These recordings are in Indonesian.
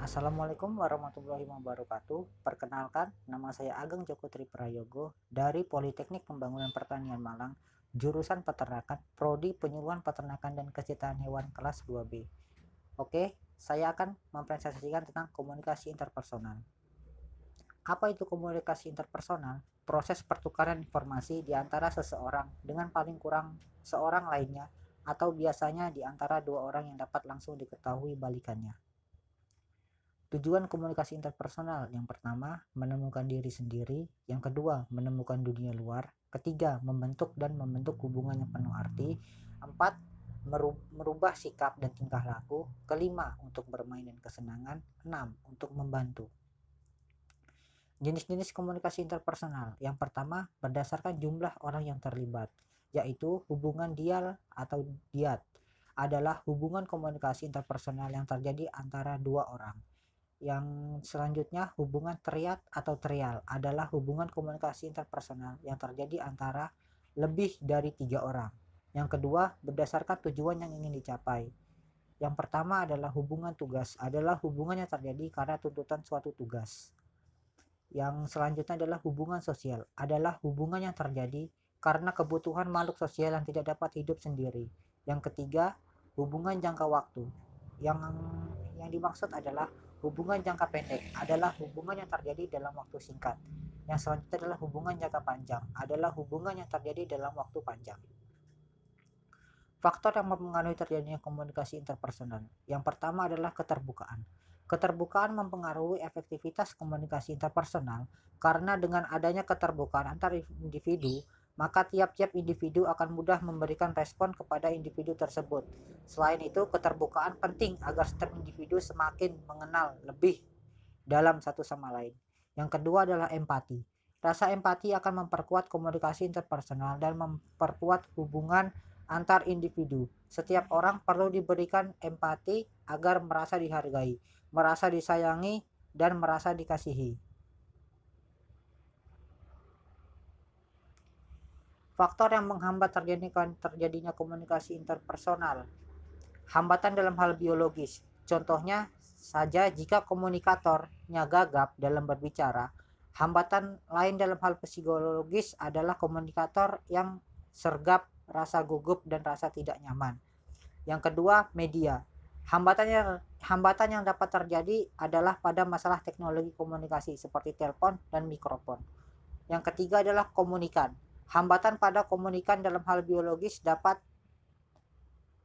Assalamualaikum warahmatullahi wabarakatuh. Perkenalkan, nama saya Ageng Joko Triprayogo dari Politeknik Pembangunan Pertanian Malang, jurusan Peternakan, Prodi Penyuluhan Peternakan dan Kecintaan Hewan kelas 2B. Oke, saya akan mempresentasikan tentang komunikasi interpersonal. Apa itu komunikasi interpersonal? Proses pertukaran informasi di antara seseorang dengan paling kurang seorang lainnya, atau biasanya di antara dua orang yang dapat langsung diketahui balikannya. Tujuan komunikasi interpersonal: yang pertama, menemukan diri sendiri; yang kedua, menemukan dunia luar; ketiga, membentuk hubungan yang penuh arti; empat, merubah sikap dan tingkah laku; kelima, untuk bermain dan kesenangan; enam, untuk membantu. Jenis-jenis komunikasi interpersonal: yang pertama, berdasarkan jumlah orang yang terlibat, yaitu hubungan dial atau diat adalah hubungan komunikasi interpersonal yang terjadi antara dua orang. Yang selanjutnya, hubungan triad atau trial adalah hubungan komunikasi interpersonal yang terjadi antara lebih dari 3 orang. Yang kedua, berdasarkan tujuan yang ingin dicapai. Yang pertama adalah hubungan tugas, adalah hubungan yang terjadi karena tuntutan suatu tugas. Yang selanjutnya adalah hubungan sosial, adalah hubungan yang terjadi karena kebutuhan makhluk sosial yang tidak dapat hidup sendiri. Yang ketiga, hubungan jangka waktu. Yang dimaksud adalah hubungan jangka pendek, adalah hubungan yang terjadi dalam waktu singkat. Yang selanjutnya adalah hubungan jangka panjang, adalah hubungan yang terjadi dalam waktu panjang. Faktor yang mempengaruhi terjadinya komunikasi interpersonal. Yang pertama adalah keterbukaan. Keterbukaan mempengaruhi efektivitas komunikasi interpersonal karena dengan adanya keterbukaan antar individu, maka tiap-tiap individu akan mudah memberikan respon kepada individu tersebut. Selain itu, keterbukaan penting agar setiap individu semakin mengenal lebih dalam satu sama lain. Yang kedua adalah empati. Rasa empati akan memperkuat komunikasi interpersonal dan memperkuat hubungan antar individu. Setiap orang perlu diberikan empati agar merasa dihargai, merasa disayangi, dan merasa dikasihi. Faktor yang menghambat terjadinya komunikasi interpersonal. Hambatan dalam hal biologis. Contohnya saja jika komunikatornya gagap dalam berbicara. Hambatan lain dalam hal psikologis adalah komunikator yang sergap, rasa gugup, dan rasa tidak nyaman. Yang kedua, media. Hambatan yang dapat terjadi adalah pada masalah teknologi komunikasi seperti telepon dan mikrofon. Yang ketiga adalah komunikan. Hambatan pada komunikan dalam hal biologis dapat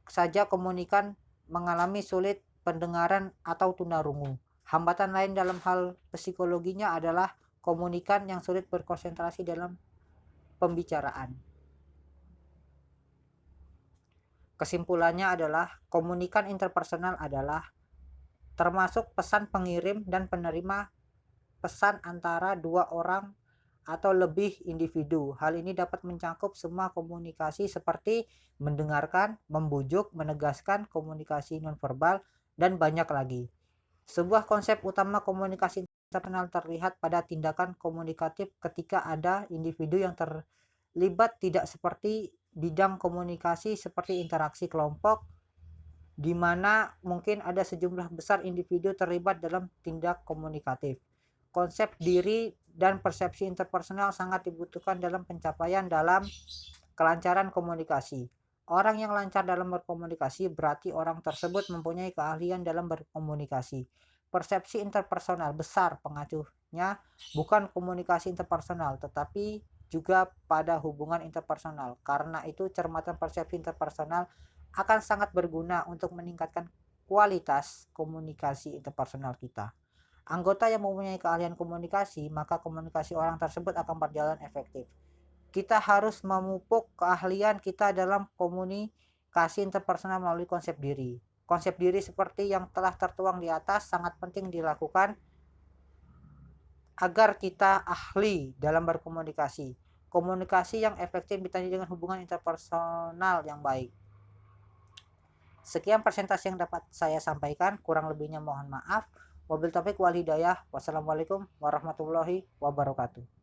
saja komunikan mengalami sulit pendengaran atau tunarungu. Hambatan lain dalam hal psikologinya adalah komunikan yang sulit berkonsentrasi dalam pembicaraan. Kesimpulannya adalah komunikan interpersonal adalah termasuk pesan pengirim dan penerima pesan antara dua orang atau lebih individu. Hal ini dapat mencakup semua komunikasi seperti mendengarkan, membujuk, menegaskan, komunikasi nonverbal, dan banyak lagi. Sebuah konsep utama komunikasi interpersonal terlihat pada tindakan komunikatif ketika ada individu yang terlibat, tidak seperti bidang komunikasi seperti interaksi kelompok, di mana mungkin ada sejumlah besar individu terlibat dalam tindak komunikatif. Konsep diri dan persepsi interpersonal sangat dibutuhkan dalam pencapaian dalam kelancaran komunikasi. Orang yang lancar dalam berkomunikasi berarti orang tersebut mempunyai keahlian dalam berkomunikasi. Persepsi interpersonal besar pengaruhnya bukan komunikasi interpersonal, tetapi juga pada hubungan interpersonal. Karena itu, cermatan persepsi interpersonal akan sangat berguna untuk meningkatkan kualitas komunikasi interpersonal kita. Anggota yang mempunyai keahlian komunikasi, maka komunikasi orang tersebut akan berjalan efektif. Kita harus memupuk keahlian kita dalam komunikasi interpersonal melalui konsep diri. Konsep diri seperti yang telah tertuang di atas sangat penting dilakukan agar kita ahli dalam berkomunikasi. Komunikasi yang efektif ditandai dengan hubungan interpersonal yang baik. Sekian presentasi yang dapat saya sampaikan, kurang lebihnya mohon maaf. Wabil taufiq wal hidayah. Wassalamualaikum warahmatullahi wabarakatuh.